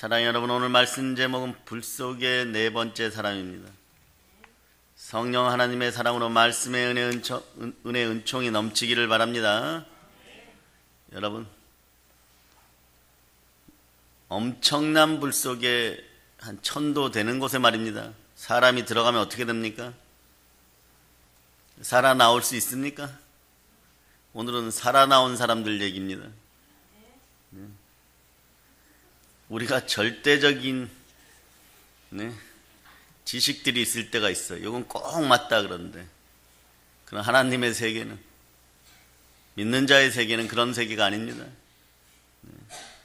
사랑하는 여러분, 오늘 말씀 제목은 불 속의 네 번째 사람입니다. 성령 하나님의 사랑으로 말씀의 은혜 은총이 넘치기를 바랍니다. 여러분, 엄청난 불 속에 한 1000도 되는 곳에 말입니다. 사람이 들어가면 어떻게 됩니까? 살아나올 수 있습니까? 오늘은 살아나온 사람들 얘기입니다. 우리가 절대적인 지식들이 있을 때가 있어요. 이건 꼭 맞다 그러는데, 그러나 하나님의 세계는, 믿는 자의 세계는 그런 세계가 아닙니다.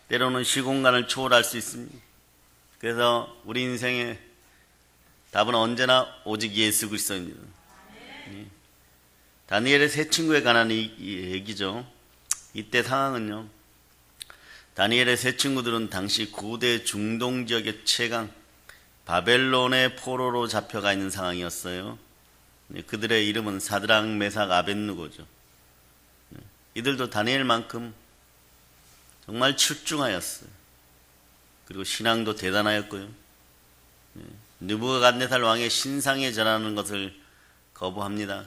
때로는 시공간을 초월할 수 있습니다. 그래서 우리 인생의 답은 언제나 오직 예수 그리스도입니다. 다니엘의 세 친구에 관한 이 얘기죠. 이때 상황은요, 다니엘의 세 친구들은 당시 고대 중동 지역의 최강 바벨론의 포로로 잡혀가 있는 상황이었어요. 그들의 이름은 사드락, 메삭, 아벳느고죠. 이들도 다니엘만큼 정말 출중하였어요. 그리고 신앙도 대단하였고요. 느부갓네살 왕의 신상에 절하는 것을 거부합니다.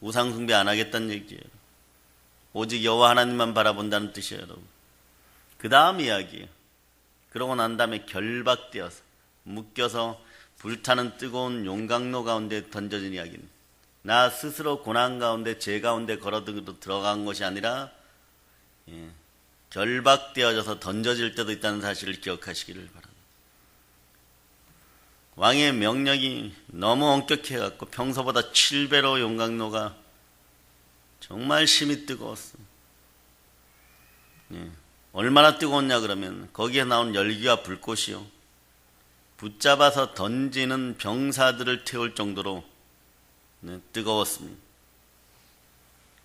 우상 숭배 안 하겠다는 얘기예요. 오직 여호와 하나님만 바라본다는 뜻이에요, 여러분. 그 다음 이야기예요. 그러고 난 다음에 결박되어서 묶여서 불타는 뜨거운 용광로 가운데 던져진 이야기입니다. 나 스스로 고난 가운데 죄 가운데 걸어 들어간 것이 아니라 결박되어져서 던져질 때도 있다는 사실을 기억하시기를 바랍니다. 왕의 명령이 너무 엄격해갖고 평소보다 7배로 용광로가 정말 심히 뜨거웠어요. 얼마나 뜨거웠냐 그러면 거기에 나온 열기와 불꽃이요, 붙잡아서 던지는 병사들을 태울 정도로 뜨거웠습니다.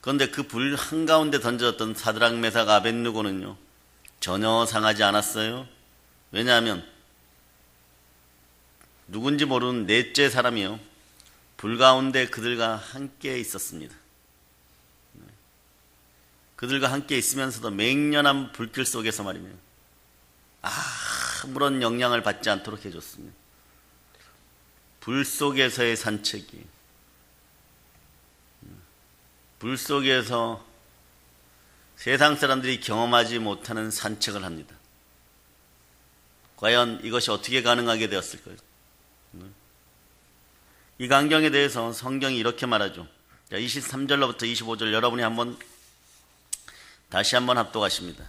그런데 그 불 한가운데 던져졌던 사드락, 메삭, 아벳느고는요 전혀 상하지 않았어요. 왜냐하면 누군지 모르는 넷째 사람이요, 불 가운데 그들과 함께 있었습니다. 그들과 함께 있으면서도 맹렬한 불길 속에서 말이면 아무런 영향을 받지 않도록 해줬습니다. 불 속에서의 산책이, 불 속에서 세상 사람들이 경험하지 못하는 산책을 합니다. 과연 이것이 어떻게 가능하게 되었을까요? 이 광경에 대해서 성경이 이렇게 말하죠. 23절로부터 25절 여러분이 다시 한번 합독하십니다.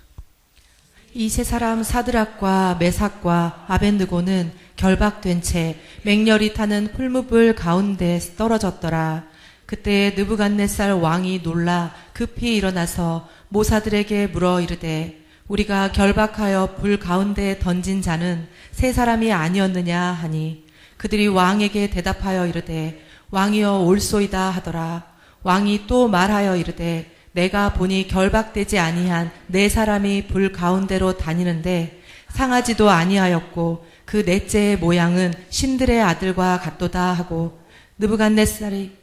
이 세 사람 사드락과 메삭과 아벳느고는 결박된 채 맹렬히 타는 풀무불 가운데 떨어졌더라. 그때 느부갓네살 왕이 놀라 급히 일어나서 모사들에게 물어 이르되, 우리가 결박하여 불 가운데 던진 자는 세 사람이 아니었느냐 하니, 그들이 왕에게 대답하여 이르되, 왕이여 올소이다 하더라. 왕이 또 말하여 이르되, 내가 보니 결박되지 아니한 네 사람이 불 가운데로 다니는데 상하지도 아니하였고 그 넷째의 모양은 신들의 아들과 같도다 하고, 느부갓네살이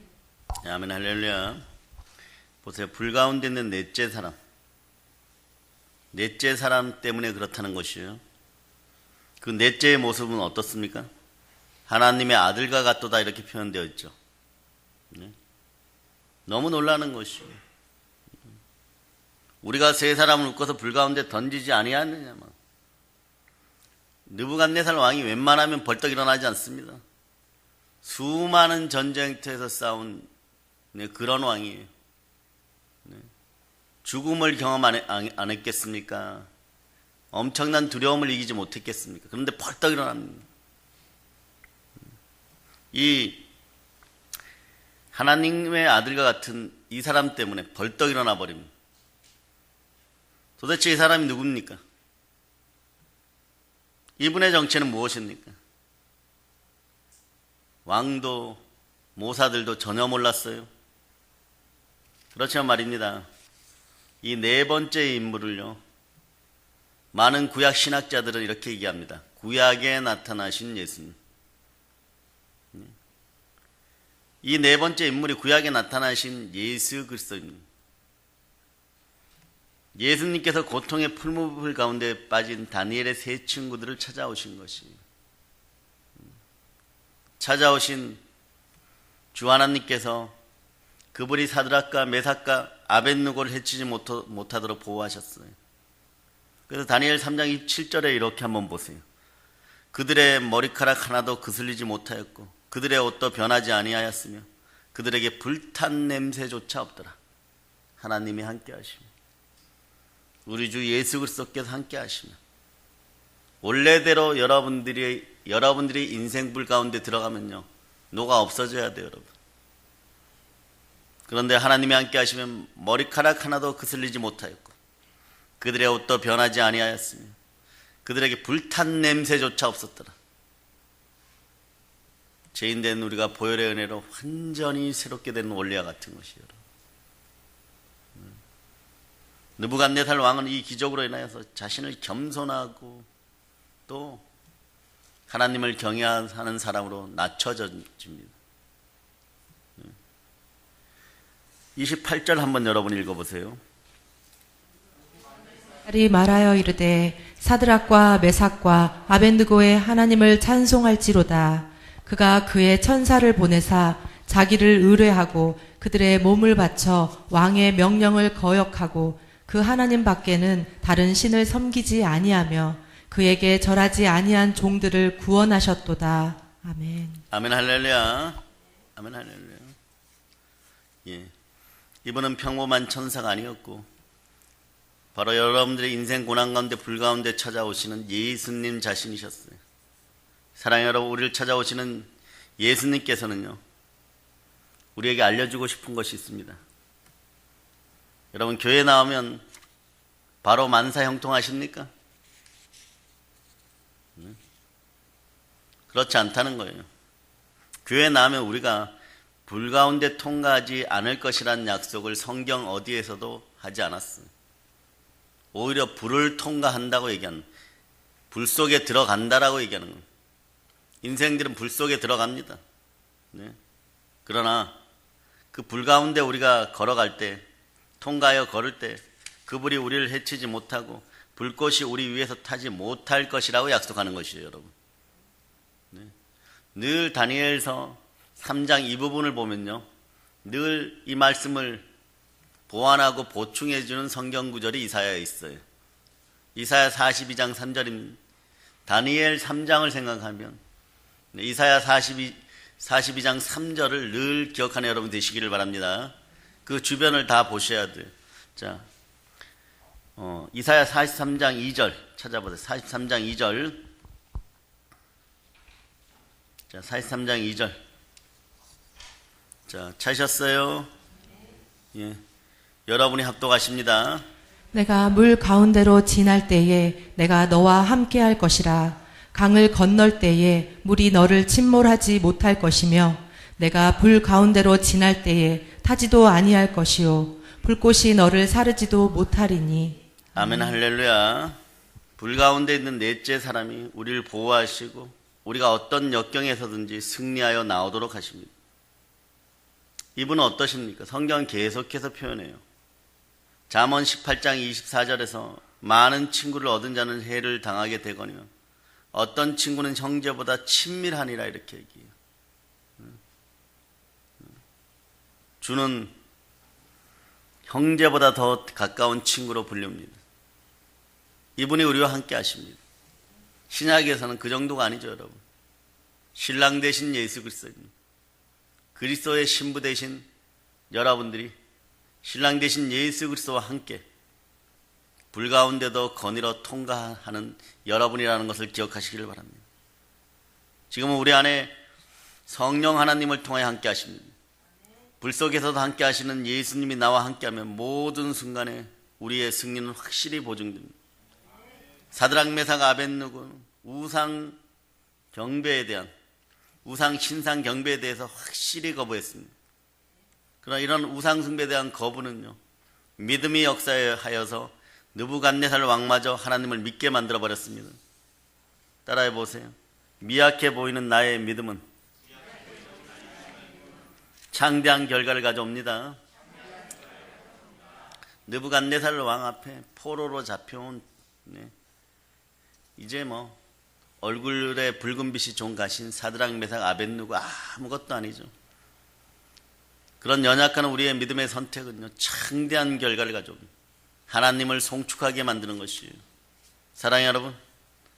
아멘 할렐루야. 보세요. 불 가운데 있는 넷째 사람 때문에 그렇다는 것이에요. 그 넷째의 모습은 어떻습니까? 하나님의 아들과 같도다 이렇게 표현되어 있죠. 너무 놀라는 것이에요. 우리가 세 사람을 묶어서 불 가운데 던지지 아니하느냐. 느부갓네살 왕이 웬만하면 벌떡 일어나지 않습니다. 수많은 전쟁터에서 싸운 그런 왕이에요. 죽음을 경험 안 했겠습니까? 엄청난 두려움을 이기지 못했겠습니까? 그런데 벌떡 일어납니다. 이 하나님의 아들과 같은 이 사람 때문에 벌떡 일어나 버립니다. 도대체 이 사람이 누굽니까? 이분의 정체는 무엇입니까? 왕도 모사들도 전혀 몰랐어요. 그렇지만 말입니다. 이 네 번째 인물을요, 많은 구약 신학자들은 이렇게 얘기합니다. 구약에 나타나신 예수님. 이 네 번째 인물이 구약에 나타나신 예수 그리스도입니다. 예수님께서 고통의 풀무불 가운데 빠진 다니엘의 세 친구들을 찾아오신 것이, 찾아오신 주 하나님께서 그분이 사드락과 메삭과 아벳느고를 해치지 못하도록 보호하셨어요. 그래서 다니엘 3장 27절에 이렇게 한번 보세요. 그들의 머리카락 하나도 그슬리지 못하였고 그들의 옷도 변하지 아니하였으며 그들에게 불탄 냄새조차 없더라. 하나님이 함께 하시며 우리 주 예수 그리스도께서 함께 하시며 원래대로 여러분들이 인생불 가운데 들어가면요, 노가 없어져야 돼요, 여러분. 그런데 하나님이 함께 하시면 머리카락 하나도 그슬리지 못하였고 그들의 옷도 변하지 아니하였으며 그들에게 불탄 냄새조차 없었더라. 죄인된 우리가 보혈의 은혜로 완전히 새롭게 되는 원리와 같은 것이요. 느부갓네살 왕은 이 기적으로 인하여서 자신을 겸손하고 또 하나님을 경외하는 사람으로 낮춰집니다. 28절 한번 여러분 읽어보세요. 이 말하여 이르되 사드락과 메삭과 아벳느고의 하나님을 찬송할지로다. 그가 그의 천사를 보내사 자기를 의뢰하고 그들의 몸을 바쳐 왕의 명령을 거역하고 그 하나님 밖에는 다른 신을 섬기지 아니하며 그에게 절하지 아니한 종들을 구원하셨도다. 아멘. 아멘 할렐루야. 아멘 할렐루야. 예, 이분은 평범한 천사가 아니었고 바로 여러분들의 인생 고난 가운데 불 가운데 찾아오시는 예수님 자신이셨어요. 사랑하는 여러분, 우리를 찾아오시는 예수님께서는요, 우리에게 알려주고 싶은 것이 있습니다. 여러분, 교회 나오면 바로 만사 형통하십니까? 그렇지 않다는 거예요. 교회 나오면 우리가 불 가운데 통과하지 않을 것이라는 약속을 성경 어디에서도 하지 않았어요. 오히려 불을 통과한다고 얘기하는, 불 속에 들어간다라고 얘기하는 거예요. 인생들은 불 속에 들어갑니다. 네. 그러나 그 불 가운데 우리가 걸어갈 때, 통과하여 걸을 때 그 불이 우리를 해치지 못하고 불꽃이 우리 위에서 타지 못할 것이라고 약속하는 것이에요, 여러분. 네. 늘 다니엘서 3장 이 부분을 보면요, 늘 이 말씀을 보완하고 보충해 주는 성경 구절이 이사야에 있어요. 이사야 42장 3절입니다. 다니엘 3장을 생각하면 이사야 42장 3절을 늘 기억하는 여러분 되시기를 바랍니다. 그 주변을 다 보셔야 돼요. 자, 이사야 43장 2절 찾아보세요. 43장 2절. 자, 43장 2절. 자, 찾으셨어요? 예. 여러분이 합독하십니다. 내가 물 가운데로 지날 때에 내가 너와 함께 할 것이라. 강을 건널 때에 물이 너를 침몰하지 못할 것이며 내가 불 가운데로 지날 때에 타지도 아니할 것이요 불꽃이 너를 사르지도 못하리니. 아멘 할렐루야. 불 가운데 있는 넷째 사람이 우리를 보호하시고 우리가 어떤 역경에서든지 승리하여 나오도록 하십니다. 이분은 어떠십니까? 성경은 계속해서 표현해요. 잠언 18장 24절에서 많은 친구를 얻은 자는 해를 당하게 되거니와 어떤 친구는 형제보다 친밀하니라 이렇게 얘기해요. 주는 형제보다 더 가까운 친구로 불립니다. 이분이 우리와 함께 하십니다. 신약에서는 그 정도가 아니죠, 여러분. 신랑 되신 예수 그리스도입니다. 그리스도의 신부 되신 여러분들이 신랑 되신 예수 그리스도와 함께 불 가운데도 거닐어 통과하는 여러분이라는 것을 기억하시기를 바랍니다. 지금은 우리 안에 성령 하나님을 통하여 함께 하십니다. 불 속에서도 함께 하시는 예수님이 나와 함께하면 모든 순간에 우리의 승리는 확실히 보증됩니다. 사드락 메삭 아벳느고는 우상 경배에 대한, 우상 신상 경배에 대해서 확실히 거부했습니다. 그러나 이런 우상 숭배에 대한 거부는요, 믿음이 역사하여서 느부갓네살 왕마저 하나님을 믿게 만들어 버렸습니다. 따라해 보세요. 미약해 보이는 나의 믿음은 창대한 결과를 가져옵니다. 느부갓네살 왕 앞에 포로로 잡혀온, 이제 얼굴에 붉은 빛이 종가신 사드락 메삭 아벳느고 아무것도 아니죠. 그런 연약한 우리의 믿음의 선택은요, 창대한 결과를 가져옵니다. 하나님을 송축하게 만드는 것이에요. 사랑하는 여러분,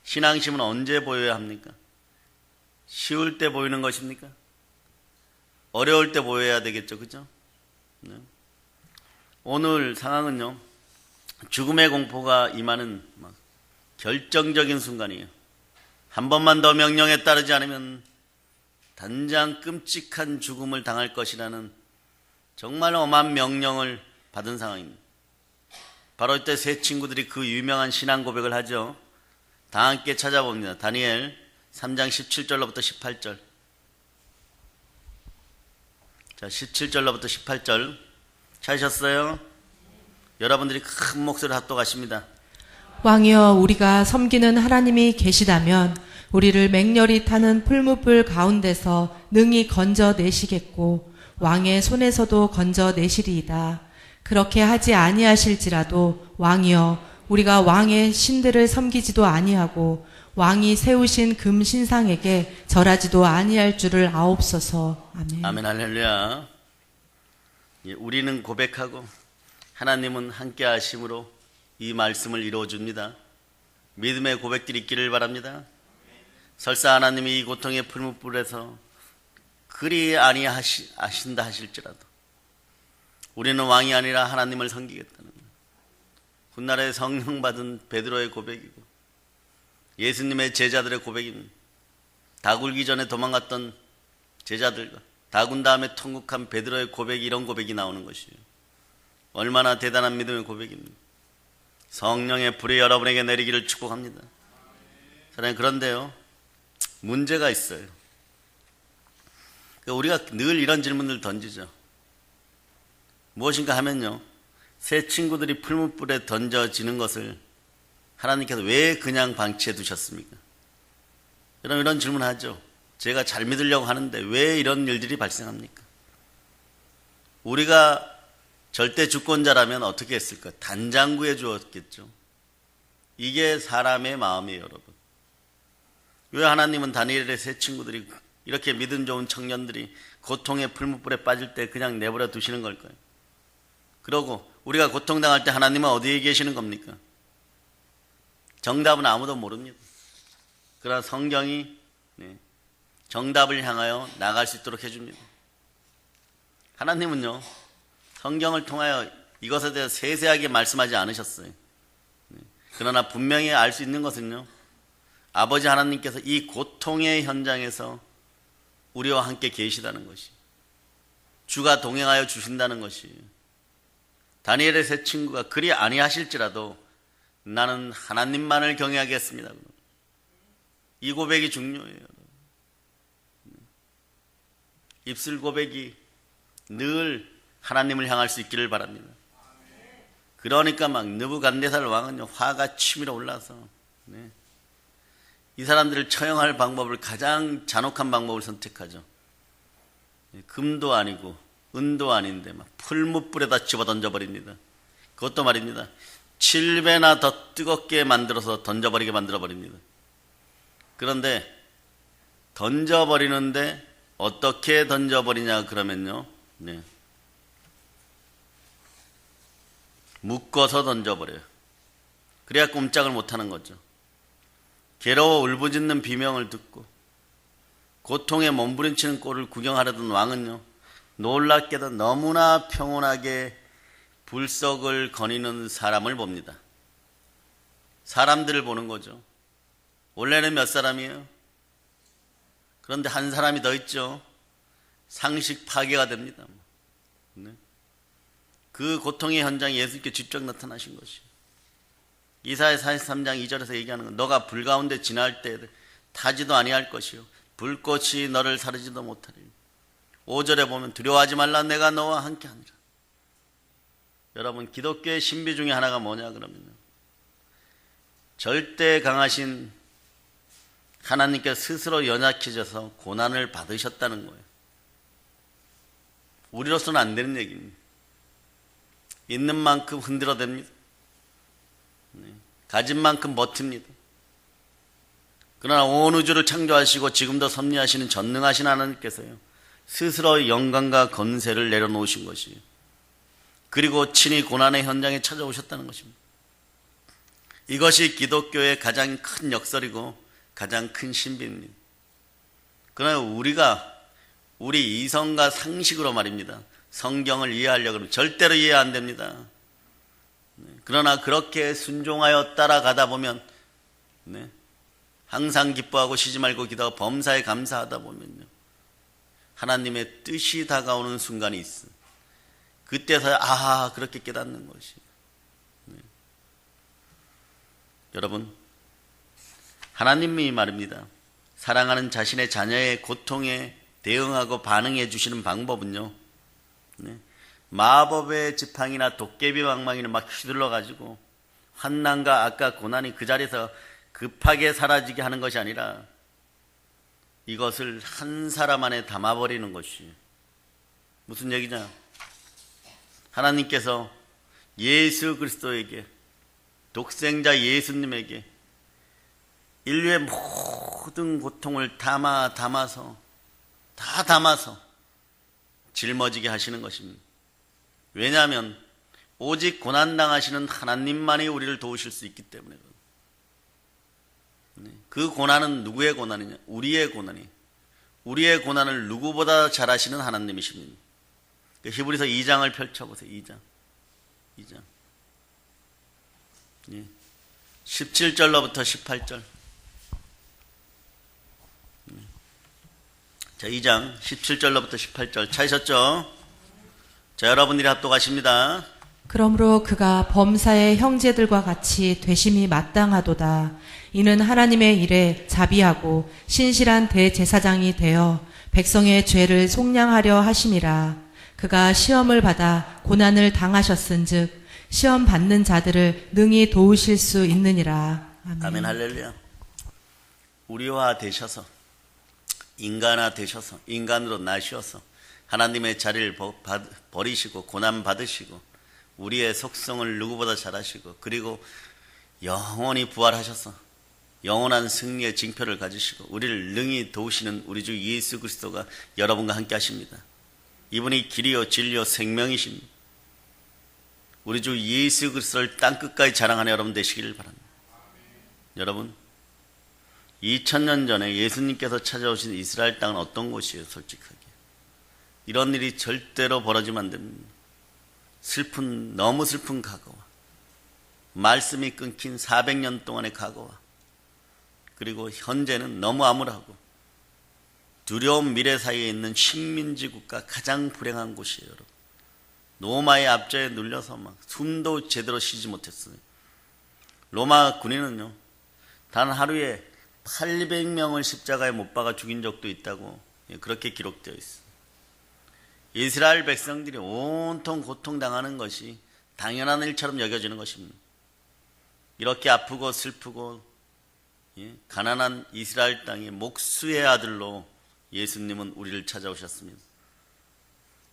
신앙심은 언제 보여야 합니까? 쉬울 때 보이는 것입니까? 어려울 때 보여야 되겠죠, 그죠? 네. 오늘 상황은요, 죽음의 공포가 임하는 결정적인 순간이에요. 한 번만 더 명령에 따르지 않으면 단장 끔찍한 죽음을 당할 것이라는 정말 엄한 명령을 받은 상황입니다. 바로 이때 세 친구들이 그 유명한 신앙 고백을 하죠. 다 함께 찾아봅니다. 다니엘 3장 17절로부터 18절. 자, 17절로부터 18절 찾으셨어요? 여러분들이 큰 목소리를 합독하십니다. 왕이여, 우리가 섬기는 하나님이 계시다면 우리를 맹렬히 타는 풀무불 가운데서 능히 건져내시겠고 왕의 손에서도 건져내시리이다. 그렇게 하지 아니하실지라도 왕이여, 우리가 왕의 신들을 섬기지도 아니하고 왕이 세우신 금 신상에게 절하지도 아니할 줄을 아옵소서. 아멘. 아멘. 할렐루야. 우리는 고백하고 하나님은 함께 하심으로 이 말씀을 이루어줍니다. 믿음의 고백들이 있기를 바랍니다. 설사 하나님이 이 고통의 풀무불에서 그리 아니하신다 하실지라도 우리는 왕이 아니라 하나님을 섬기겠다는 훗날에 성령 받은 베드로의 고백이고 예수님의 제자들의 고백입니다. 다 굴기 전에 도망갔던 제자들과 다 군 다음에 통곡한 베드로의 고백이 이런 고백이 나오는 것이에요. 얼마나 대단한 믿음의 고백입니다. 성령의 불이 여러분에게 내리기를 축복합니다. 사랑하는, 그런데요, 문제가 있어요. 우리가 늘 이런 질문을 던지죠. 무엇인가 하면요, 새 친구들이 풀무불에 던져지는 것을 하나님께서 왜 그냥 방치해 두셨습니까? 이런 질문을 하죠. 제가 잘 믿으려고 하는데 왜 이런 일들이 발생합니까? 우리가 절대 주권자라면 어떻게 했을까? 단장구해 주었겠죠. 이게 사람의 마음이에요, 여러분. 왜 하나님은 다니엘의 세 친구들이, 이렇게 믿음 좋은 청년들이 고통의 풀무불에 빠질 때 그냥 내버려 두시는 걸까요? 그러고 우리가 고통당할 때 하나님은 어디에 계시는 겁니까? 정답은 아무도 모릅니다. 그러나 성경이 정답을 향하여 나갈 수 있도록 해줍니다. 하나님은요, 성경을 통하여 이것에 대해 세세하게 말씀하지 않으셨어요. 그러나 분명히 알 수 있는 것은요, 아버지 하나님께서 이 고통의 현장에서 우리와 함께 계시다는 것이, 주가 동행하여 주신다는 것이, 다니엘의 세 친구가 그리 아니하실지라도 나는 하나님만을 경외하겠습니다. 이 고백이 중요해요. 입술 고백이 늘 하나님을 향할 수 있기를 바랍니다. 그러니까 막 느부갓네살 왕은 화가 치밀어 올라서 이 사람들을 처형할 방법을, 가장 잔혹한 방법을 선택하죠. 금도 아니고 은도 아닌데 막 풀무불에다 집어 던져버립니다. 그것도 말입니다, 7배나 더 뜨겁게 만들어서 던져버리게 만들어버립니다. 그런데 던져버리는데 어떻게 던져버리냐 그러면요, 묶어서 던져버려요. 그래야 꼼짝을 못하는 거죠. 괴로워 울부짖는 비명을 듣고 고통에 몸부림치는 꼴을 구경하려던 왕은요, 놀랍게도 너무나 평온하게 불석을 거니는 사람을 봅니다. 사람들을 보는 거죠. 원래는 몇 사람이에요? 그런데 한 사람이 더 있죠. 상식 파괴가 됩니다. 그 고통의 현장에 예수님께 직접 나타나신 것이, 이사야 43장 2절에서 얘기하는 건, 너가 불 가운데 지날 때 타지도 아니할 것이요 불꽃이 너를 사르지도 못하리니. 5절에 보면 두려워하지 말라, 내가 너와 함께하니라. 여러분, 기독교의 신비 중에 하나가 뭐냐 그러면요, 절대 강하신 하나님께 스스로 연약해져서 고난을 받으셨다는 거예요. 우리로서는 안 되는 얘기입니다. 있는 만큼 흔들어댑니다. 가진 만큼 버팁니다. 그러나 온 우주를 창조하시고 지금도 섭리하시는 전능하신 하나님께서요, 스스로 영광과 건세를 내려놓으신 것이에요. 그리고 친히 고난의 현장에 찾아오셨다는 것입니다. 이것이 기독교의 가장 큰 역설이고 가장 큰 신비입니다. 그러나 우리 이성과 상식으로 말입니다, 성경을 이해하려고 하면 절대로 이해 안 됩니다. 그러나 그렇게 순종하여 따라가다 보면 항상 기뻐하고 쉬지 말고 기도하고 범사에 감사하다 보면요, 하나님의 뜻이 다가오는 순간이 있어. 그때서야 그렇게 깨닫는 것이. 여러분, 하나님이 말입니다, 사랑하는 자신의 자녀의 고통에 대응하고 반응해 주시는 방법은요, 마법의 지팡이나 도깨비 방망이를 막 휘둘러 가지고 환난과 악과 고난이 그 자리에서 급하게 사라지게 하는 것이 아니라 이것을 한 사람 안에 담아버리는 것이. 무슨 얘기냐? 하나님께서 예수 그리스도에게, 독생자 예수님에게 인류의 모든 고통을 담아서 짊어지게 하시는 것입니다. 왜냐하면 오직 고난당하시는 하나님만이 우리를 도우실 수 있기 때문에. 그 고난은 누구의 고난이냐? 우리의 고난이. 우리의 고난을 누구보다 잘 아시는 하나님이십니다. 히브리서 2장을 펼쳐보세요. 2장 17절로부터 18절. 자, 2장 17절로부터 18절 찾으셨죠? 자, 여러분들이 합독하십니다. 그러므로 그가 범사의 형제들과 같이 되심이 마땅하도다. 이는 하나님의 일에 자비하고 신실한 대제사장이 되어 백성의 죄를 속량하려 하심이라. 그가 시험을 받아 고난을 당하셨은즉 시험 받는 자들을 능히 도우실 수 있느니라. 아멘. 아멘. 할렐루야. 우리와 되셔서, 인간화 되셔서, 인간으로 나셔서 하나님의 자리를 버리시고 고난 받으시고 우리의 속성을 누구보다 잘 아시고, 그리고 영원히 부활하셔서 영원한 승리의 징표를 가지시고 우리를 능히 도우시는 우리 주 예수 그리스도가 여러분과 함께 하십니다. 이분이 길이요 진리요 생명이십니다. 우리 주 예수 그리스도를 땅끝까지 자랑하는 여러분 되시기를 바랍니다. 여러분, 2000년 전에 예수님께서 찾아오신 이스라엘 땅은 어떤 곳이에요? 솔직하게 이런 일이 절대로 벌어지면 안 됩니다. 너무 슬픈 과거와 말씀이 끊긴 400년 동안의 과거와, 그리고 현재는 너무 암울하고 두려운 미래 사이에 있는 식민지 국가, 가장 불행한 곳이에요. 여러분, 로마의 압제에 눌려서 막 숨도 제대로 쉬지 못했어요. 로마 군인은요, 단 하루에 800명을 십자가에 못 박아 죽인 적도 있다고 그렇게 기록되어 있어요. 이스라엘 백성들이 온통 고통당하는 것이 당연한 일처럼 여겨지는 것입니다. 이렇게 아프고 슬프고 가난한 이스라엘 땅의 목수의 아들로 예수님은 우리를 찾아오셨습니다.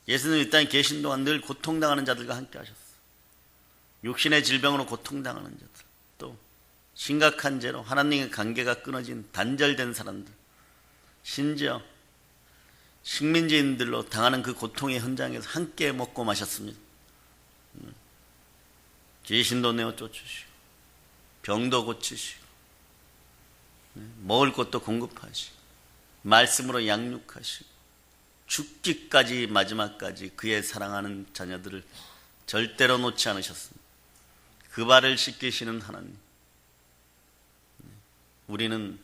예수님은 이 땅에 계신 동안 늘 고통당하는 자들과 함께 하셨어요. 육신의 질병으로 고통당하는 자들, 또 심각한 죄로 하나님의 관계가 끊어진 단절된 사람들, 심지어 식민지인들로 당하는 그 고통의 현장에서 함께 먹고 마셨습니다. 귀신도 내어 쫓으시고 병도 고치시고 먹을 것도 공급하시고 말씀으로 양육하시고 죽기까지, 마지막까지 그의 사랑하는 자녀들을 절대로 놓지 않으셨습니다. 그 발을 씻기시는 하나님, 우리는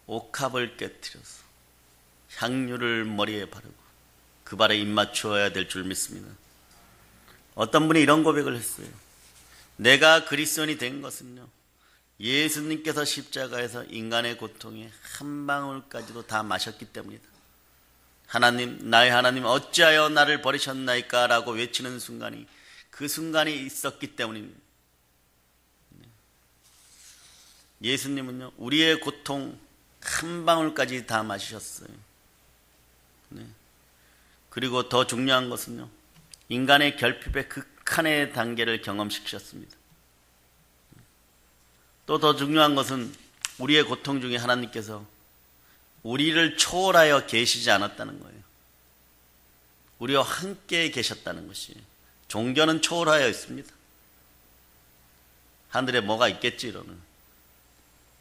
옥합을 깨뜨려서 향유를 머리에 바르고 그 발에 입 맞추어야 될 줄 믿습니다. 어떤 분이 이런 고백을 했어요. 내가 그리스도인이 된 것은요, 예수님께서 십자가에서 인간의 고통에 한 방울까지도 다 마셨기 때문이다. 하나님, 나의 하나님 어찌하여 나를 버리셨나이까 라고 외치는 순간이, 그 순간이 있었기 때문입니다. 예수님은요, 우리의 고통 한 방울까지 다 마시셨어요. 그리고 더 중요한 것은요, 인간의 결핍에 극한의 단계를 경험시키셨습니다. 또 더 중요한 것은 우리의 고통 중에 하나님께서 우리를 초월하여 계시지 않았다는 거예요. 우리와 함께 계셨다는 것이. 종교는 초월하여 있습니다. 하늘에 뭐가 있겠지 이러는.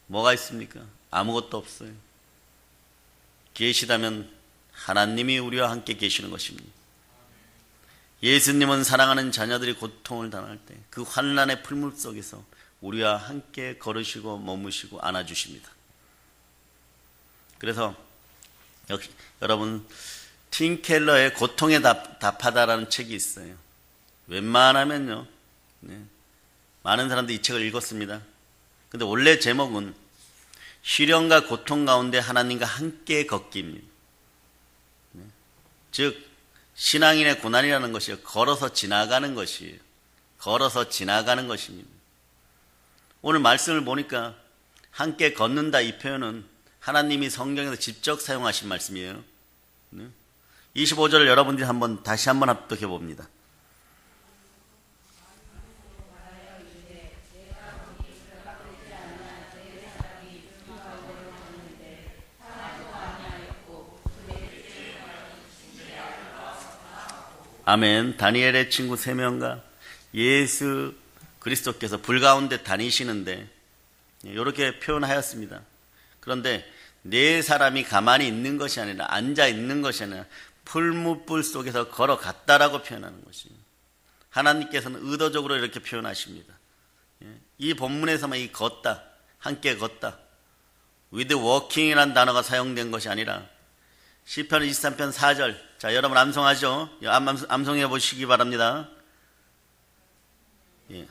뭐가 있습니까? 아무것도 없어요. 계시다면 하나님이 우리와 함께 계시는 것입니다. 예수님은 사랑하는 자녀들이 고통을 당할 때 그 환난의 풀물 속에서 우리와 함께 걸으시고 머무시고 안아주십니다. 그래서 여러분 팀 켈러의 고통에 답하다라는 책이 있어요. 웬만하면요, 많은 사람들이 이 책을 읽었습니다. 근데 원래 제목은 시련과 고통 가운데 하나님과 함께 걷기입니다. 즉 신앙인의 고난이라는 것이 걸어서 지나가는 것이에요. 걸어서 지나가는 것입니다. 오늘 말씀을 보니까 함께 걷는다 이 표현은 하나님이 성경에서 직접 사용하신 말씀이에요. 25절을 여러분들이 다시 한번 합독해 봅니다. 아멘. 다니엘의 친구 3명과 예수 그리스도께서 불 가운데 다니시는데 이렇게 표현하였습니다. 그런데 네 사람이 가만히 있는 것이 아니라 앉아 있는 것이 아니라 풀무불 속에서 걸어갔다라고 표현하는 것입니다. 하나님께서는 의도적으로 이렇게 표현하십니다. 이 본문에서만 이 걷다, 함께 걷다, with walking이라는 단어가 사용된 것이 아니라 시편 23편 4절, 자 여러분 암송하죠? 암송해 보시기 바랍니다. 예.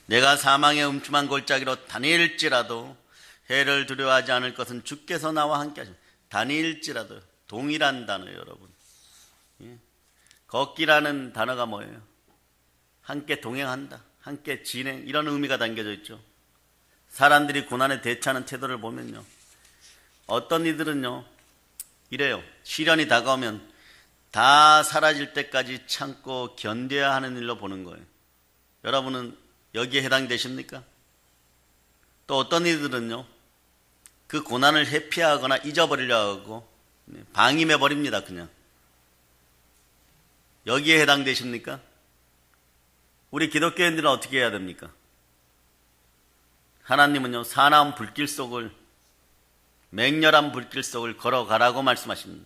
내가 사망의 음침한 골짜기로 다닐지라도 해를 두려워하지 않을 것은 주께서 나와 함께 하십니다. 다닐지라도 동일한 단어예요, 여러분. 예. 걷기라는 단어가 뭐예요? 함께 동행한다, 함께 진행, 이런 의미가 담겨져 있죠. 사람들이 고난에 대처하는 태도를 보면요, 어떤 이들은요 이래요. 시련이 다가오면 다 사라질 때까지 참고 견뎌야 하는 일로 보는 거예요. 여러분은 여기에 해당되십니까? 또 어떤 이들은요 그 고난을 회피하거나 잊어버리려 하고 방임해 버립니다. 그냥. 여기에 해당되십니까? 우리 기독교인들은 어떻게 해야 됩니까? 하나님은요 사나운 불길 속을, 맹렬한 불길 속을 걸어가라고 말씀하십니다.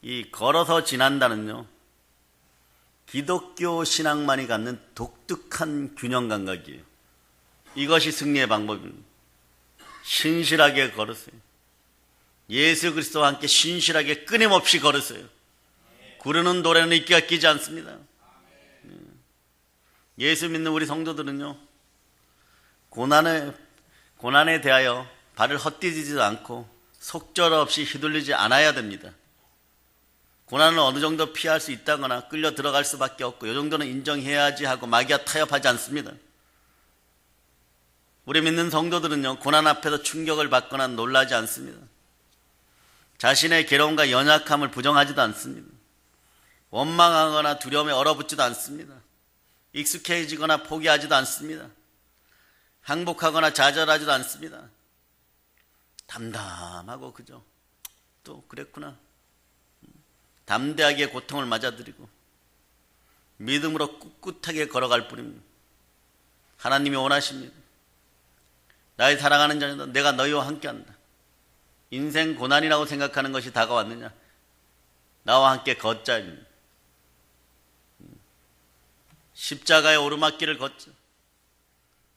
이 걸어서 지난다는요 기독교 신앙만이 갖는 독특한 균형 감각이에요. 이것이 승리의 방법입니다. 신실하게 걸으세요. 예수 그리스도와 함께 신실하게 끊임없이 걸으세요. 구르는 노래는 이끼가 끼지 않습니다. 예수 믿는 우리 성도들은요 고난에 대하여 발을 헛디디지도 않고 속절없이 휘둘리지 않아야 됩니다. 고난을 어느 정도 피할 수 있다거나 끌려 들어갈 수밖에 없고 이 정도는 인정해야지 하고 마귀와 타협하지 않습니다. 우리 믿는 성도들은요 고난 앞에서 충격을 받거나 놀라지 않습니다. 자신의 괴로움과 연약함을 부정하지도 않습니다. 원망하거나 두려움에 얼어붙지도 않습니다. 익숙해지거나 포기하지도 않습니다. 항복하거나 좌절하지도 않습니다. 담담하고 그죠? 또 그랬구나. 담대하게 고통을 맞아들이고 믿음으로 꿋꿋하게 걸어갈 뿐입니다. 하나님이 원하십니다. 나의 사랑하는 자녀들, 내가 너희와 함께한다. 인생 고난이라고 생각하는 것이 다가왔느냐? 나와 함께 걷자입니다. 십자가의 오르막길을 걷자.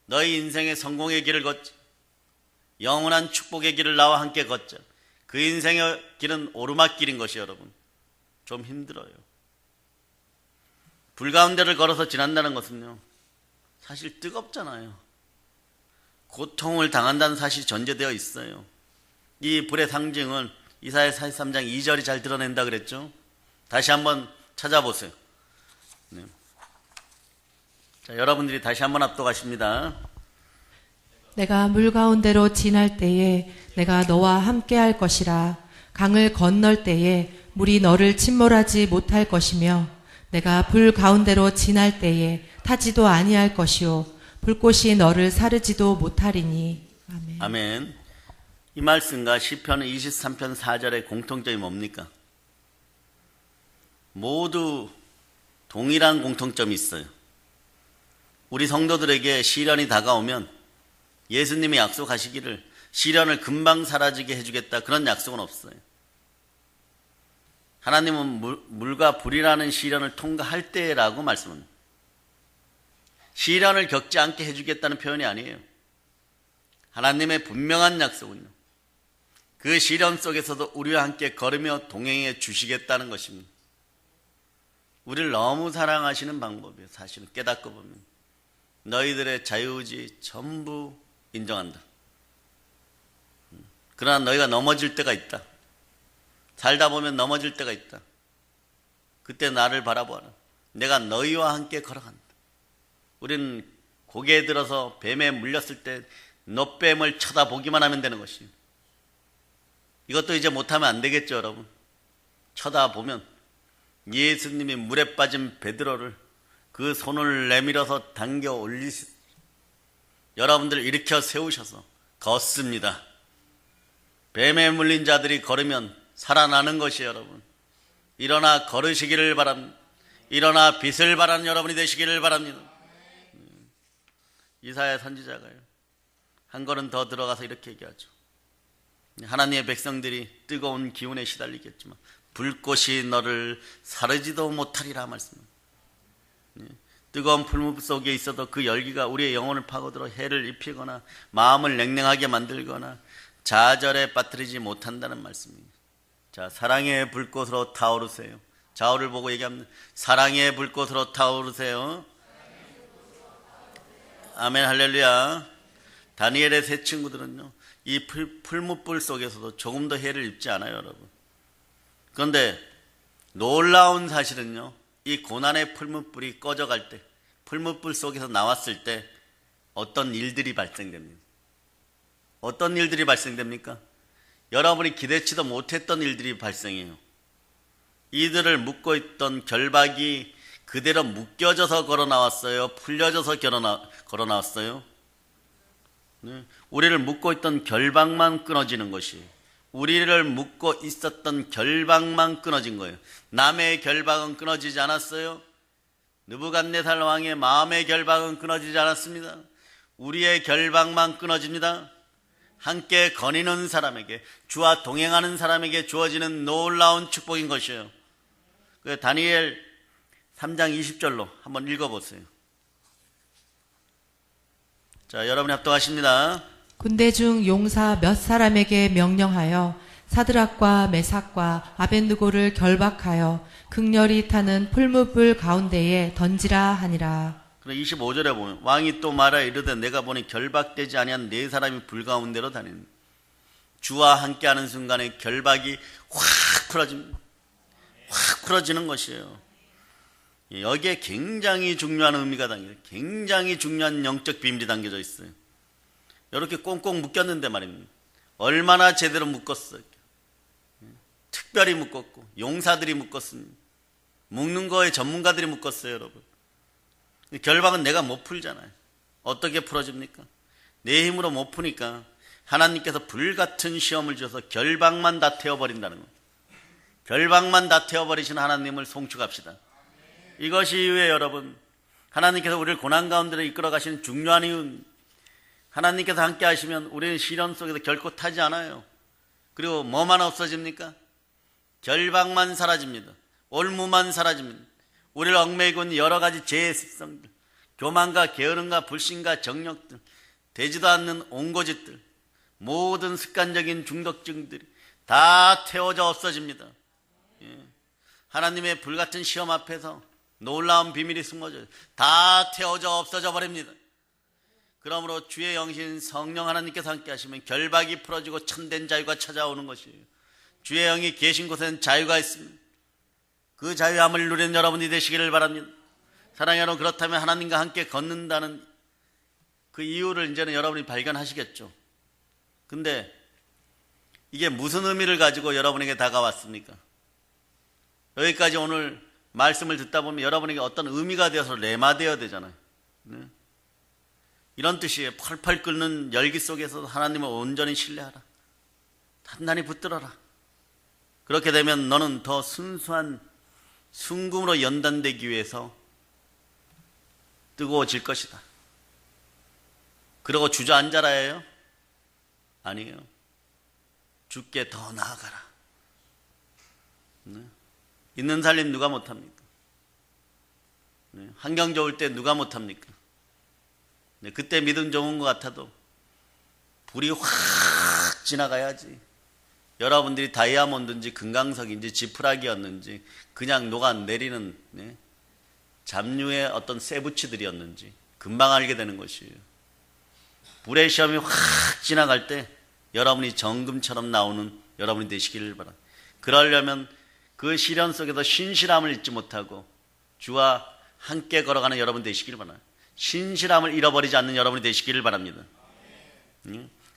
너희 인생의 성공의 길을 걷자. 영원한 축복의 길을 나와 함께 걷자. 그 인생의 길은 오르막길인 것이 여러분 좀 힘들어요. 불 가운데를 걸어서 지난다는 것은요 사실 뜨겁잖아요. 고통을 당한다는 사실이 전제되어 있어요. 이 불의 상징은 이사야 43장 2절이 잘 드러낸다 그랬죠. 다시 한번 찾아보세요. 네. 자, 여러분들이 다시 한번 합독하십니다. 내가 물 가운데로 지날 때에 내가 너와 함께 할 것이라. 강을 건널 때에 물이 너를 침몰하지 못할 것이며 내가 불 가운데로 지날 때에 타지도 아니할 것이요 불꽃이 너를 사르지도 못하리니. 아멘. 아멘. 이 말씀과 시편 23편 4절의 공통점이 뭡니까? 모두 동일한 공통점이 있어요. 우리 성도들에게 시련이 다가오면 예수님이 약속하시기를 시련을 금방 사라지게 해주겠다, 그런 약속은 없어요. 하나님은 물과 불이라는 시련을 통과할 때라고 말씀합니다. 시련을 겪지 않게 해주겠다는 표현이 아니에요. 하나님의 분명한 약속은요, 그 시련 속에서도 우리와 함께 걸으며 동행해 주시겠다는 것입니다. 우리를 너무 사랑하시는 방법이에요. 사실은 깨닫고 보면 너희들의 자유의지 전부 인정한다. 그러나 너희가 넘어질 때가 있다. 살다 보면 넘어질 때가 있다. 그때 나를 바라보아라. 내가 너희와 함께 걸어간다. 우리는 고개 들어서 뱀에 물렸을 때 놋뱀을 쳐다보기만 하면 되는 것이에요. 이것도 이제 못하면 안 되겠죠, 여러분. 쳐다보면 예수님이 물에 빠진 베드로를 그 손을 내밀어서 당겨 올리시, 여러분들 일으켜 세우셔서 걷습니다. 뱀에 물린 자들이 걸으면 살아나는 것이에요, 여러분. 일어나 걸으시기를 바랍니다. 일어나 빛을 발하는 여러분이 되시기를 바랍니다. 이사야 선지자가요, 한 걸음 더 들어가서 이렇게 얘기하죠. 하나님의 백성들이 뜨거운 기운에 시달리겠지만 불꽃이 너를 사르지도 못하리라 말씀합니다. 뜨거운 풀무 속에 있어도 그 열기가 우리의 영혼을 파고들어 해를 입히거나 마음을 냉랭하게 만들거나 좌절에 빠뜨리지 못한다는 말씀입니다. 자, 사랑의 불꽃으로 타오르세요. 좌우를 보고 얘기합니다. 사랑의 불꽃으로 타오르세요. 아멘, 할렐루야. 다니엘의 세 친구들은요, 이 풀무불 속에서도 조금 더 해를 입지 않아요, 여러분. 그런데 놀라운 사실은요, 이 고난의 풀무불이 꺼져갈 때, 풀무불 속에서 나왔을 때 어떤 일들이 발생됩니다. 어떤 일들이 발생됩니까? 여러분이 기대치도 못했던 일들이 발생해요. 이들을 묶고 있던 결박이 그대로 묶여져서 걸어 나왔어요? 풀려져서 걸어 나왔어요? 네. 우리를 묶고 있던 결박만 끊어지는 것이, 우리를 묶고 있었던 결박만 끊어진 거예요. 남의 결박은 끊어지지 않았어요. 느부갓네살 왕의 마음의 결박은 끊어지지 않았습니다. 우리의 결박만 끊어집니다. 함께 거니는 사람에게, 주와 동행하는 사람에게 주어지는 놀라운 축복인 것이에요. 다니엘 3장 20절로 한번 읽어보세요. 자, 여러분이 합독하십니다. 군대 중 용사 몇 사람에게 명령하여 사드락과 메삭과 아벤느고를 결박하여 극렬히 타는 풀무불 가운데에 던지라 하니라. 그럼 25절에 보면 왕이 또 말하 이르되 내가 보니 결박되지 아니한 네 사람이 불 가운데로 다니는, 주와 함께하는 순간에 결박이 확 풀어집니다. 확 풀어지는 것이에요. 여기에 굉장히 중요한 의미가 담겨요. 굉장히 중요한 영적 비밀이 담겨져 있어요. 이렇게 꽁꽁 묶였는데 말입니다. 얼마나 제대로 묶었어요. 특별히 묶었고 용사들이 묶었습니다. 묶는 거에 전문가들이 묶었어요, 여러분. 결박은 내가 못 풀잖아요. 어떻게 풀어집니까? 내 힘으로 못 푸니까 하나님께서 불같은 시험을 주셔서 결박만 다 태워버린다는 거예요. 결박만 다 태워버리시는 하나님을 송축합시다. 이것이 이유에 여러분, 하나님께서 우리를 고난 가운데로 이끌어 가시는 중요한 이유는, 하나님께서 함께 하시면 우리는 시련 속에서 결코 타지 않아요. 그리고 뭐만 없어집니까? 결박만 사라집니다. 올무만 사라집니다. 우리를 얽매이고 있는 여러 가지 죄의 습성들, 교만과 게으름과 불신과 정력들, 되지도 않는 온고짓들, 모든 습관적인 중독증들이 다 태워져 없어집니다. 하나님의 불같은 시험 앞에서 놀라운 비밀이 숨어져요. 다 태워져 없어져 버립니다. 그러므로 주의 영신 성령 하나님께서 함께 하시면 결박이 풀어지고 참된 자유가 찾아오는 것이에요. 주의 영이 계신 곳에는 자유가 있습니다. 그 자유함을 누리는 여러분이 되시기를 바랍니다. 사랑하는 여러분, 그렇다면 하나님과 함께 걷는다는 그 이유를 이제는 여러분이 발견하시겠죠. 근데 이게 무슨 의미를 가지고 여러분에게 다가왔습니까? 여기까지 오늘 말씀을 듣다 보면 여러분에게 어떤 의미가 되어서 레마되어야 되잖아요. 네? 이런 뜻이에요. 펄펄 끓는 열기 속에서 하나님을 온전히 신뢰하라. 단단히 붙들어라. 그렇게 되면 너는 더 순수한 순금으로 연단되기 위해서 뜨거워질 것이다. 그러고 주저앉아라 해요? 아니에요. 주께 더 나아가라. 네? 있는 살림 누가 못합니까? 네? 환경 좋을 때 누가 못합니까? 네? 그때 믿음 좋은 것 같아도 불이 확 지나가야지. 여러분들이 다이아몬드인지 금강석인지 지푸라기였는지 그냥 녹아내리는 네? 잡류의 어떤 쇠붙이들이었는지 금방 알게 되는 것이에요. 불의 시험이 확 지나갈 때 여러분이 정금처럼 나오는 여러분이 되시기를 바랍니다. 그러려면 그 시련 속에서 신실함을 잊지 못하고 주와 함께 걸어가는 여러분 되시기를 바랍니다. 신실함을 잃어버리지 않는 여러분이 되시기를 바랍니다.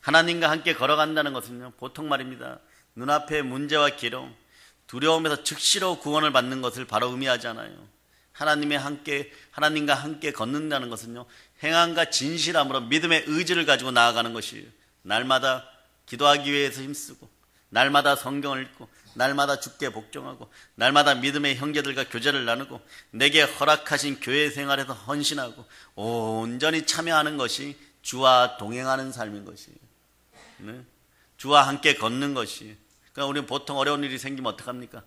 하나님과 함께 걸어간다는 것은요, 보통 말입니다. 눈앞에 문제와 기록, 두려움에서 즉시로 구원을 받는 것을 바로 의미하지 않아요. 하나님과 함께 걷는다는 것은요, 행함과 진실함으로 믿음의 의지를 가지고 나아가는 것이에요. 날마다 기도하기 위해서 힘쓰고, 날마다 성경을 읽고, 날마다 주께 복종하고, 날마다 믿음의 형제들과 교제를 나누고, 내게 허락하신 교회 생활에서 헌신하고, 온전히 참여하는 것이 주와 동행하는 삶인 것이에요. 네? 주와 함께 걷는 것이에요. 그러니까 우리는 보통 어려운 일이 생기면 어떡합니까?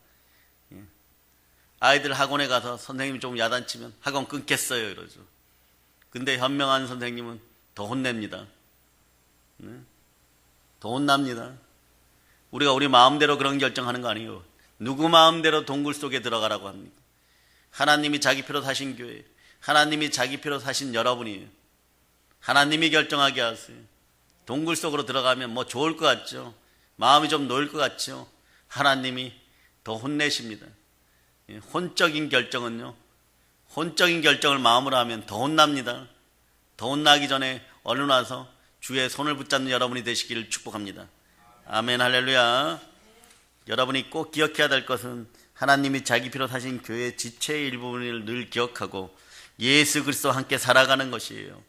아이들 학원에 가서 선생님이 좀 야단치면 학원 끊겠어요 이러죠. 근데 현명한 선생님은 더 혼냅니다. 네? 더 혼납니다. 우리가 우리 마음대로 그런 결정하는 거 아니에요. 누구 마음대로 동굴 속에 들어가라고 합니까? 하나님이 자기 피로 사신 교회, 하나님이 자기 피로 사신 여러분이에요. 하나님이 결정하게 하세요. 동굴 속으로 들어가면 뭐 좋을 것 같죠. 마음이 좀 놓일 것 같죠. 하나님이 더 혼내십니다. 혼적인 결정은요, 혼적인 결정을 마음으로 하면 더 혼납니다. 더 혼나기 전에 얼른 와서 주의 손을 붙잡는 여러분이 되시기를 축복합니다. 아멘, 할렐루야. 여러분이 꼭 기억해야 될 것은 하나님이 자기 피로 사신 교회의 지체의 일부분을 늘 기억하고 예수 그리스도와 함께 살아가는 것이에요.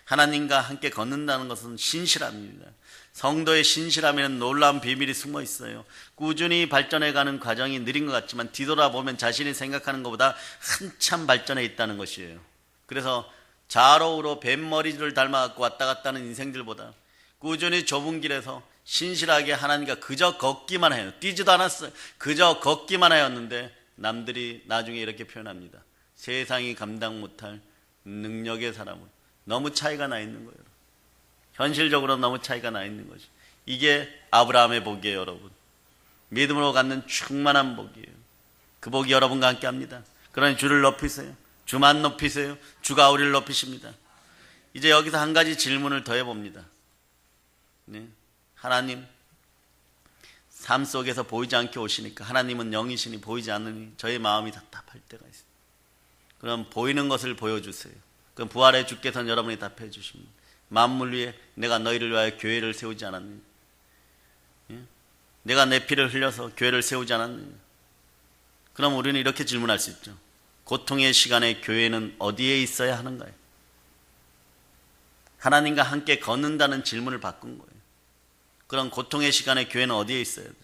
하나님과 함께 걷는다는 것은 신실함입니다. 성도의 신실함에는 놀라운 비밀이 숨어 있어요. 꾸준히 발전해가는 과정이 느린 것 같지만 뒤돌아보면 자신이 생각하는 것보다 한참 발전해 있다는 것이에요. 그래서 좌로우로 뱀머리를 닮아갖고 왔다 갔다 하는 인생들보다 꾸준히 좁은 길에서 신실하게 하나님과 그저 걷기만 해요. 뛰지도 않았어요. 그저 걷기만 하였는데 남들이 나중에 이렇게 표현합니다. 세상이 감당 못할 능력의 사람은 너무 차이가 나 있는 거예요. 현실적으로 너무 차이가 나 있는 거죠. 이게 아브라함의 복이에요, 여러분. 믿음으로 갖는 충만한 복이에요. 그 복이 여러분과 함께 합니다. 그러니 주를 높이세요. 주만 높이세요. 주가 우리를 높이십니다. 이제 여기서 한 가지 질문을 더 해봅니다. 네. 하나님, 삶 속에서 보이지 않게 오시니까 하나님은 영이시니 보이지 않으니 저의 마음이 답답할 때가 있어요. 그럼 보이는 것을 보여주세요. 그럼 부활의 주께서는 여러분이 답해 주십니다. 만물 위에 내가 너희를 위하여 교회를 세우지 않았느냐? 내가 내 피를 흘려서 교회를 세우지 않았느냐? 그럼 우리는 이렇게 질문할 수 있죠. 고통의 시간에 교회는 어디에 있어야 하는가요? 하나님과 함께 걷는다는 질문을 바꾼 거예요. 그럼 고통의 시간에 교회는 어디에 있어야 돼요?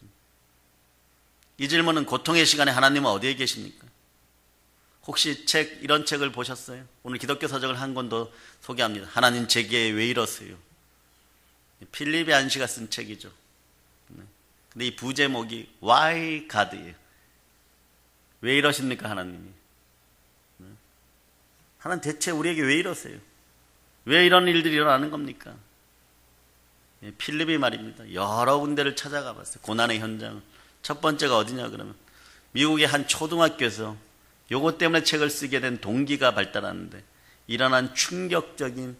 이 질문은 고통의 시간에 하나님은 어디에 계십니까? 혹시 이런 책을 보셨어요? 오늘 기독교 서적을 한 권 더 소개합니다. 하나님 제게 왜 이러세요? 필립이 안시가 쓴 책이죠. 근데 이 부제목이 Why God예요. 왜 이러십니까 하나님이? 하나님 대체 우리에게 왜 이러세요? 왜 이런 일들이 일어나는 겁니까? 필립이 말입니다. 여러 군데를 찾아가 봤어요. 고난의 현장. 첫 번째가 어디냐 그러면 미국의 한 초등학교에서 요것 때문에 책을 쓰게 된 동기가 발달하는데 일어난 충격적인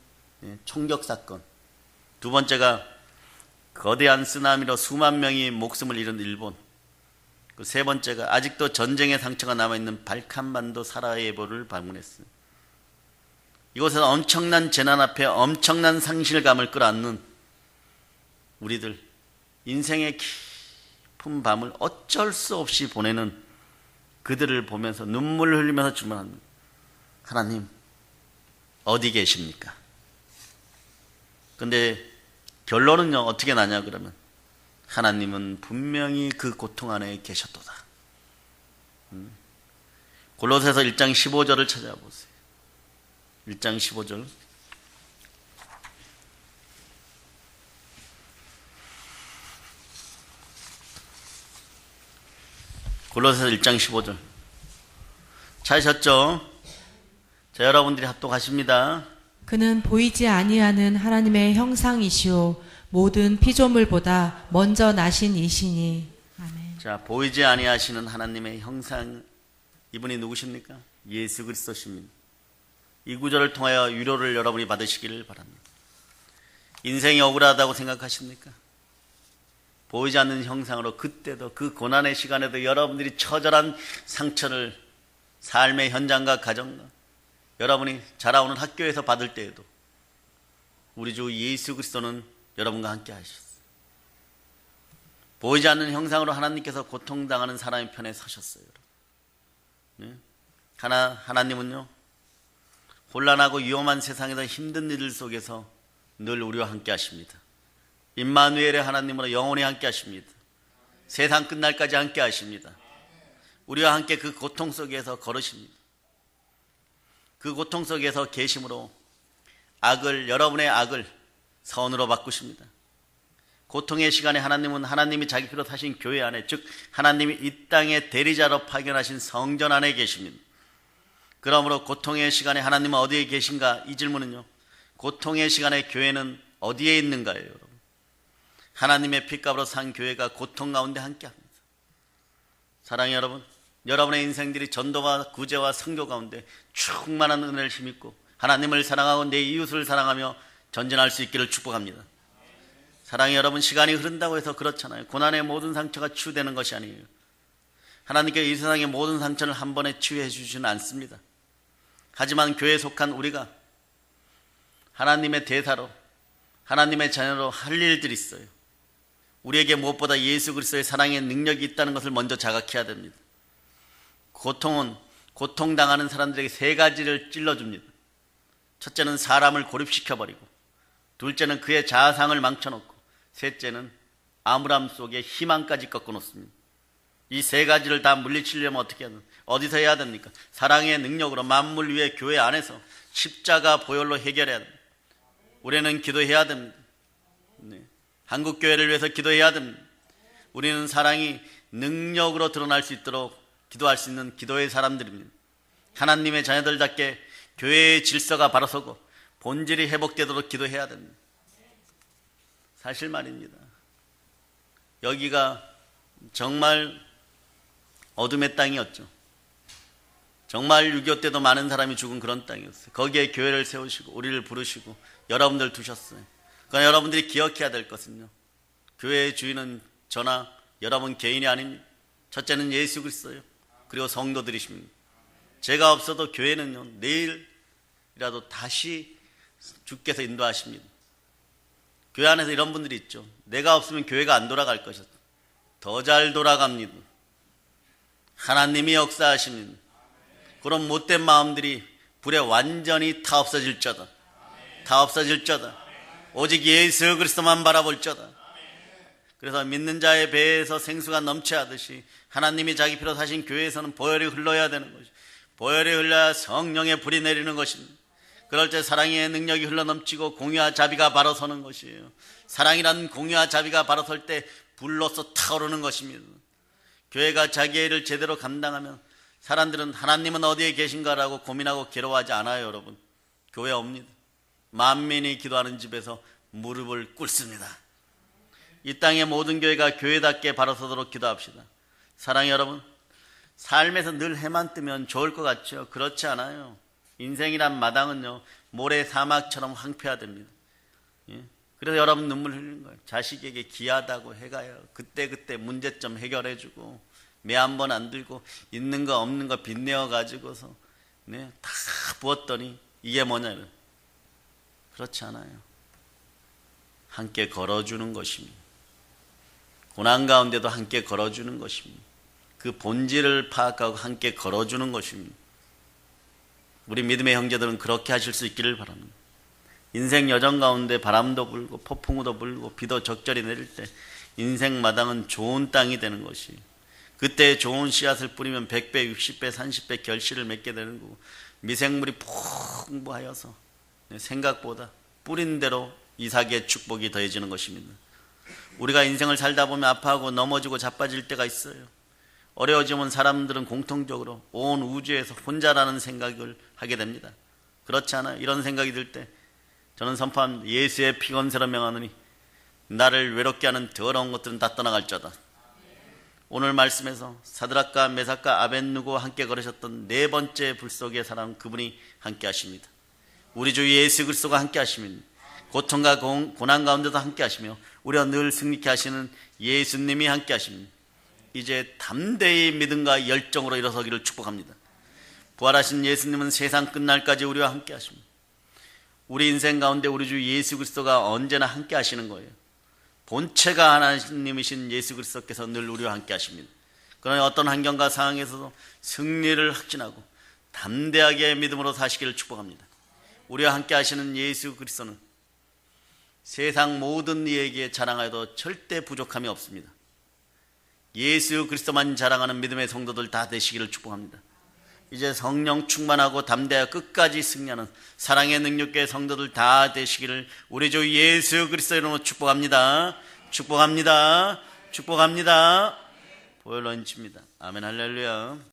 총격 사건. 두 번째가 거대한 쓰나미로 수만 명이 목숨을 잃은 일본. 그 세 번째가 아직도 전쟁의 상처가 남아있는 발칸반도 사라예보를 방문했어요. 이곳에서 엄청난 재난 앞에 엄청난 상실감을 끌어안는 우리들, 인생의 슬픈 밤을 어쩔 수 없이 보내는 그들을 보면서 눈물을 흘리면서 주문합니다. 하나님, 어디 계십니까? 근데 결론은요, 어떻게 나냐 그러면 하나님은 분명히 그 고통 안에 계셨도다. 골로새서 1장 15절을 찾아보세요. 1장 15절. 골로새서 1장 15절. 찾으셨죠? 자, 여러분들이 합독하십니다. 그는 보이지 아니하는 하나님의 형상이시오 모든 피조물보다 먼저 나신 이시니. 아멘. 자, 보이지 아니하시는 하나님의 형상, 이분이 누구십니까? 예수 그리스도십니다. 이 구절을 통하여 위로를 여러분이 받으시기를 바랍니다. 인생이 억울하다고 생각하십니까? 보이지 않는 형상으로 그때도 그 고난의 시간에도 여러분들이 처절한 상처를 삶의 현장과 가정과 여러분이 자라오는 학교에서 받을 때에도 우리 주 예수 그리스도는 여러분과 함께 하셨어요. 보이지 않는 형상으로 하나님께서 고통당하는 사람의 편에 서셨어요. 네? 하나님은요, 혼란하고 위험한 세상에서 힘든 일들 속에서 늘 우리와 함께 하십니다. 임마누엘의 하나님으로 영원히 함께 하십니다. 세상 끝날까지 함께 하십니다. 우리와 함께 그 고통 속에서 걸으십니다. 그 고통 속에서 계심으로 여러분의 악을 선으로 바꾸십니다. 고통의 시간에 하나님은 하나님이 자기 피로 사신 교회 안에, 즉 하나님이 이 땅의 대리자로 파견하신 성전 안에 계십니다. 그러므로 고통의 시간에 하나님은 어디에 계신가? 이 질문은요, 고통의 시간에 교회는 어디에 있는가요, 여러분? 하나님의 핏값으로 산 교회가 고통 가운데 함께합니다. 사랑의 여러분, 여러분의 인생들이 전도와 구제와 선교 가운데 충만한 은혜를 힘입고 하나님을 사랑하고 내 이웃을 사랑하며 전진할 수 있기를 축복합니다. 사랑의 여러분, 시간이 흐른다고 해서 그렇잖아요. 고난의 모든 상처가 치유되는 것이 아니에요. 하나님께서 이 세상의 모든 상처를 한 번에 치유해 주시지는 않습니다. 하지만 교회에 속한 우리가 하나님의 대사로, 하나님의 자녀로 할 일들이 있어요. 우리에게 무엇보다 예수 그리스도의 사랑의 능력이 있다는 것을 먼저 자각해야 됩니다. 고통당하는 사람들에게 세 가지를 찔러줍니다. 첫째는 사람을 고립시켜버리고, 둘째는 그의 자아상을 망쳐놓고, 셋째는 암울함 속에 희망까지 꺾어놓습니다. 이 세 가지를 다 물리치려면 어떻게 해야 됩니까? 어디서 해야 됩니까? 사랑의 능력으로 만물 위에 교회 안에서 십자가 보혈로 해결해야 됩니다. 우리는 기도해야 됩니다. 네. 한국교회를 위해서 기도해야 됩니다. 우리는 사랑이 능력으로 드러날 수 있도록 기도할 수 있는 기도의 사람들입니다. 하나님의 자녀들답게 교회의 질서가 바로 서고 본질이 회복되도록 기도해야 됩니다. 사실 말입니다. 여기가 정말 어둠의 땅이었죠. 정말 6.25 때도 많은 사람이 죽은 그런 땅이었어요. 거기에 교회를 세우시고 우리를 부르시고 여러분들 두셨어요. 그러나 여러분들이 기억해야 될 것은요, 교회의 주인은 저나 여러분 개인이 아닙니다. 첫째는 예수 그리스도예요. 그리고 성도들이십니다. 제가 없어도 교회는요, 내일이라도 다시 주께서 인도하십니다. 교회 안에서 이런 분들이 있죠. 내가 없으면 교회가 안 돌아갈 것이다. 더 잘 돌아갑니다. 하나님이 역사하십니다. 그런 못된 마음들이 불에 완전히 다 없어질 자다. 다 없어질 자다. 오직 예수 그리스도만 바라볼 자다. 그래서 믿는 자의 배에서 생수가 넘쳐하듯이 하나님이 자기 피로 사신 교회에서는 보혈이 흘러야 되는 것이죠. 보혈이 흘러야 성령의 불이 내리는 것입니다. 그럴 때 사랑의 능력이 흘러넘치고 공의와 자비가 바로 서는 것이에요. 사랑이란 공의와 자비가 바로 설 때 불로서 타오르는 것입니다. 교회가 자기의 일을 제대로 감당하면 사람들은 하나님은 어디에 계신가라고 고민하고 괴로워하지 않아요. 여러분, 교회 옵니다. 만민이 기도하는 집에서 무릎을 꿇습니다. 이 땅의 모든 교회가 교회답게 바로 서도록 기도합시다. 사랑의 여러분, 삶에서 늘 해만 뜨면 좋을 것 같죠? 그렇지 않아요. 인생이란 마당은요, 모래 사막처럼 황폐화됩니다. 예? 그래서 여러분 눈물 흘리는 거예요. 자식에게 귀하다고 해가요. 그때 문제점 해결해주고, 매 한 번 안 들고, 있는 거 없는 거 빚내어 가지고서, 네, 다 부었더니, 이게 뭐냐면, 그렇지 않아요. 함께 걸어주는 것입니다. 고난 가운데도 함께 걸어주는 것입니다. 그 본질을 파악하고 함께 걸어주는 것입니다. 우리 믿음의 형제들은 그렇게 하실 수 있기를 바랍니다. 인생 여정 가운데 바람도 불고 폭풍우도 불고 비도 적절히 내릴 때 인생 마당은 좋은 땅이 되는 것이, 그때 좋은 씨앗을 뿌리면 100배, 60배, 30배 결실을 맺게 되는 거고, 미생물이 풍부하여서 생각보다 뿌린 대로 이삭의 축복이 더해지는 것입니다. 우리가 인생을 살다 보면 아파하고 넘어지고 자빠질 때가 있어요. 어려워지면 사람들은 공통적으로 온 우주에서 혼자라는 생각을 하게 됩니다. 그렇지 않아요? 이런 생각이 들 때 저는 선포합니다. 예수의 피 건세로 명하노니 나를 외롭게 하는 더러운 것들은 다 떠나갈지어다. 오늘 말씀에서 사드락과 메삭과 아벳느고와 함께 걸으셨던 네 번째 불 속의 사람, 그분이 함께 하십니다. 우리 주 예수 그리스도가 함께 하십니다. 고통과 고난 가운데도 함께 하시며 우리가 늘 승리케 하시는 예수님이 함께 하십니다. 이제 담대히 믿음과 열정으로 일어서기를 축복합니다. 부활하신 예수님은 세상 끝날까지 우리와 함께 하십니다. 우리 인생 가운데 우리 주 예수 그리스도가 언제나 함께 하시는 거예요. 본체가 하나님이신 예수 그리스도께서 늘 우리와 함께 하십니다. 그러나 어떤 환경과 상황에서도 승리를 확신하고 담대하게 믿음으로 사시기를 축복합니다. 우리와 함께 하시는 예수 그리스도는 세상 모든 이에게 자랑하여도 절대 부족함이 없습니다. 예수 그리스도만 자랑하는 믿음의 성도들 다 되시기를 축복합니다. 이제 성령 충만하고 담대하여 끝까지 승리하는 사랑의 능력의 성도들 다 되시기를 우리 주 예수 그리스도의 이름으로 축복합니다. 축복합니다. 축복합니다. 보혈로 인칩니다. 아멘 할렐루야.